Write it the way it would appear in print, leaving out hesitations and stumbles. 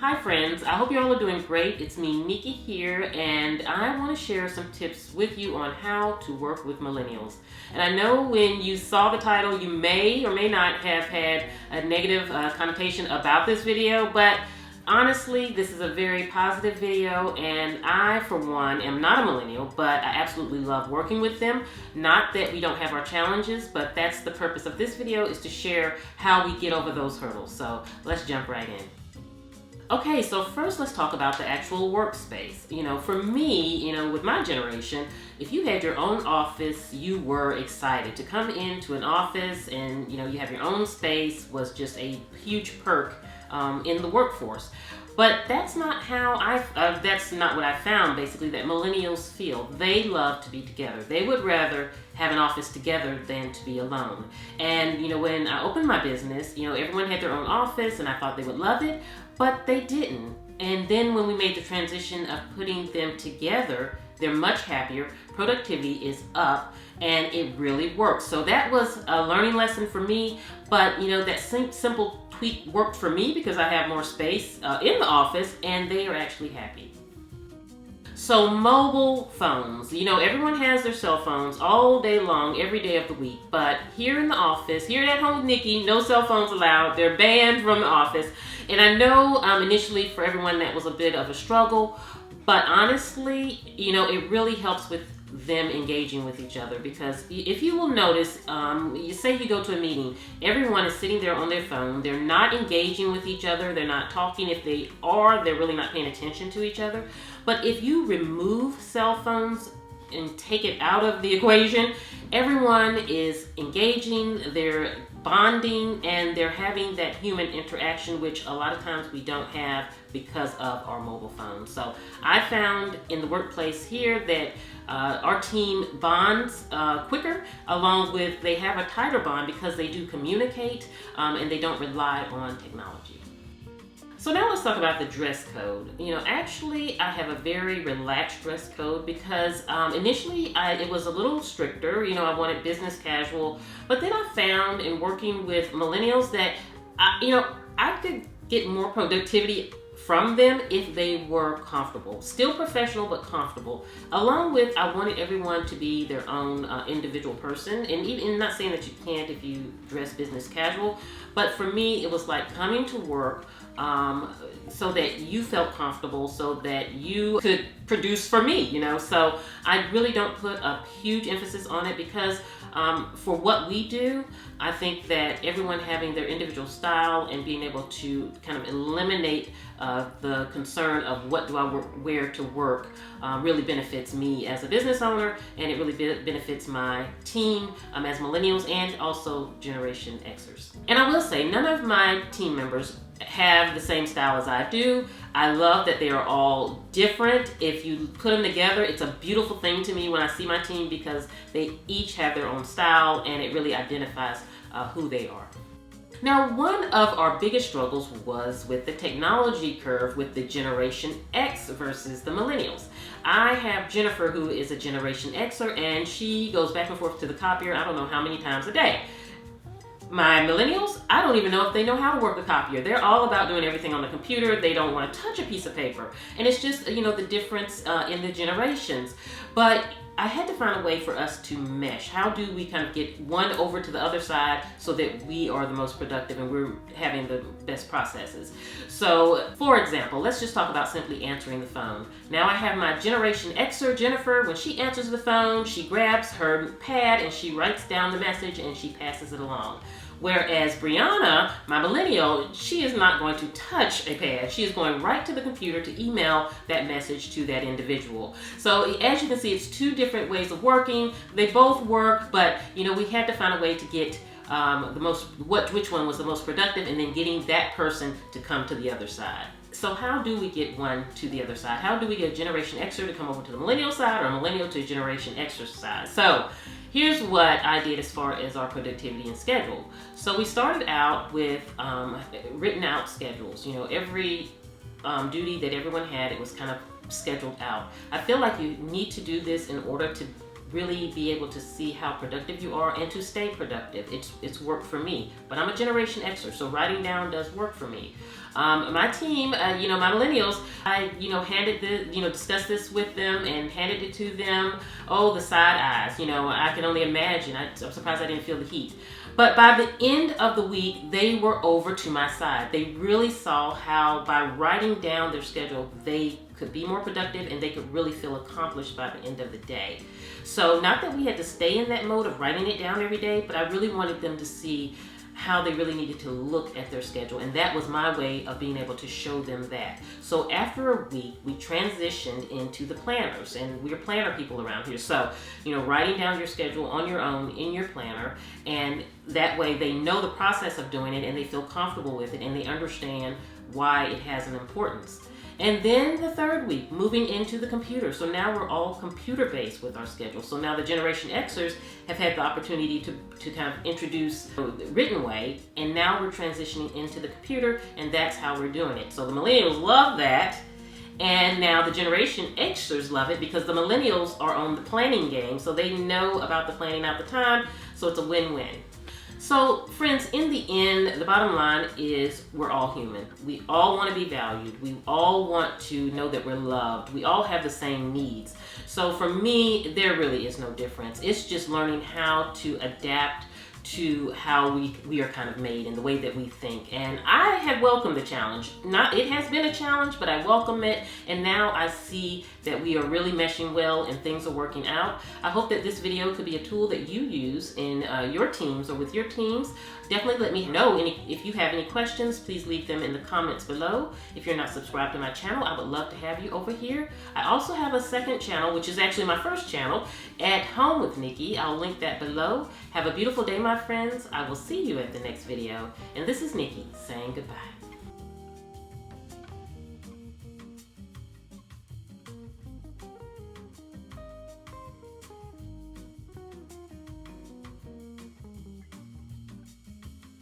Hi friends, I hope you all are doing great. It's me, Nikki here, and I want to share some tips with you on how to work with millennials. And I know when you saw the title, you may or may not have had a negative connotation about this video, but honestly, this is a very positive video, and I, for one, am not a millennial, but I absolutely love working with them. Not that we don't have our challenges, but that's the purpose of this video, is to share how we get over those hurdles. So let's jump right in. Okay, so first let's talk about the actual workspace. For me, with my generation, if you had your own office, you were excited. To come into an office and, you have your own space was just a huge perk in the workforce. But that's not how that's not what I found, basically, that millennials feel. They love to be together. They would rather have an office together than to be alone. And, when I opened my business, everyone had their own office and I thought they would love it, but they didn't. And then when we made the transition of putting them together, they're much happier, productivity is up, and it really works. So that was a learning lesson for me, but that simple tweak worked for me because I have more space in the office and they are actually happy. So mobile phones, everyone has their cell phones all day long, every day of the week, but here in the office, here at home with Nikki, no cell phones allowed. They're banned from the office. And I know initially for everyone that was a bit of a struggle, but honestly, it really helps with them engaging with each other, because if you will notice, you say you go to a meeting, everyone is sitting there on their phone, they're not engaging with each other, they're not talking. If they are, they're really not paying attention to each other. But if you remove cell phones and take it out of the equation, everyone is engaging, they're bonding, and they're having that human interaction, which a lot of times we don't have because of our mobile phones. So I found in the workplace here that our team bonds quicker, along with they have a tighter bond because they do communicate and they don't rely on technology. So now let's talk about the dress code. Actually, I have a very relaxed dress code because initially it was a little stricter. I wanted business casual, but then I found in working with millennials that I could get more productivity from them if they were comfortable. Still professional, but comfortable. Along with, I wanted everyone to be their own individual person. And even not saying that you can't if you dress business casual, but for me, it was like coming to work so that you felt comfortable, so that you could produce for me, So I really don't put a huge emphasis on it because for what we do, I think that everyone having their individual style and being able to kind of eliminate the concern of what do I wear to work really benefits me as a business owner, and it really benefits my team as millennials and also Generation Xers. And I will say, none of my team members have the same style as I do. I love that they are all different. If you put them together, it's a beautiful thing to me when I see my team, because they each have their own style and it really identifies who they are. Now, one of our biggest struggles was with the technology curve with the Generation X versus the millennials. I have Jennifer, who is a Generation Xer, and she goes back and forth to the copier I don't know how many times a day. My millennials, I don't even know if they know how to work the copier. They're all about doing everything on the computer. They don't want to touch a piece of paper. And it's just, the difference in the generations. But I had to find a way for us to mesh. How do we kind of get one over to the other side so that we are the most productive and we're having the best processes? So, for example, let's just talk about simply answering the phone. Now I have my Generation Xer, Jennifer. When she answers the phone, she grabs her pad and she writes down the message and she passes it along. Whereas Brianna, my millennial, she is not going to touch a pad. She is going right to the computer to email that message to that individual. So as you can see, it's two different ways of working. They both work, but we had to find a way to get which one was the most productive, and then getting that person to come to the other side. So how do we get one to the other side? How do we get a Generation Xer to come over to the millennial side, or a millennial to Generation Xer side? So here's what I did as far as our productivity and schedule. So we started out with written out schedules. Every duty that everyone had, it was kind of scheduled out. I feel like you need to do this in order to really be able to see how productive you are and to stay productive. It's worked for me. But I'm a Generation Xer, so writing down does work for me. My team, my millennials, I, discussed this with them and handed it to them. Oh, the side eyes, I can only imagine. I'm surprised I didn't feel the heat. But by the end of the week, they were over to my side. They really saw how by writing down their schedule, they could be more productive and they could really feel accomplished by the end of the day. So not that we had to stay in that mode of writing it down every day, but I really wanted them to see how they really needed to look at their schedule. And that was my way of being able to show them that. So after a week, we transitioned into the planners, and we're planner people around here. So, writing down your schedule on your own in your planner, and that way they know the process of doing it and they feel comfortable with it and they understand why it has an importance. And then the third week, moving into the computer. So now we're all computer-based with our schedule. So now the Generation Xers have had the opportunity to kind of introduce the written way, and now we're transitioning into the computer, and that's how we're doing it. So the millennials love that, and now the Generation Xers love it because the millennials are on the planning game, so they know about the planning out the time, so it's a win-win. So friends, in the end, the bottom line is we're all human. We all want to be valued. We all want to know that we're loved. We all have the same needs. So for me, there really is no difference. It's just learning how to adapt to how we are kind of made and the way that we think. And I have welcomed the challenge. It has been a challenge, but I welcome it. And now I see that we are really meshing well and things are working out. I hope that this video could be a tool that you use in your teams or with your teams. Definitely let me know if you have any questions. Please leave them in the comments below. If you're not subscribed to my channel, I would love to have you over here. I also have a second channel, which is actually my first channel, At Home with Nikki. I'll link that below. Have a beautiful day, my friends. I will see you at the next video. And this is Nikki saying goodbye.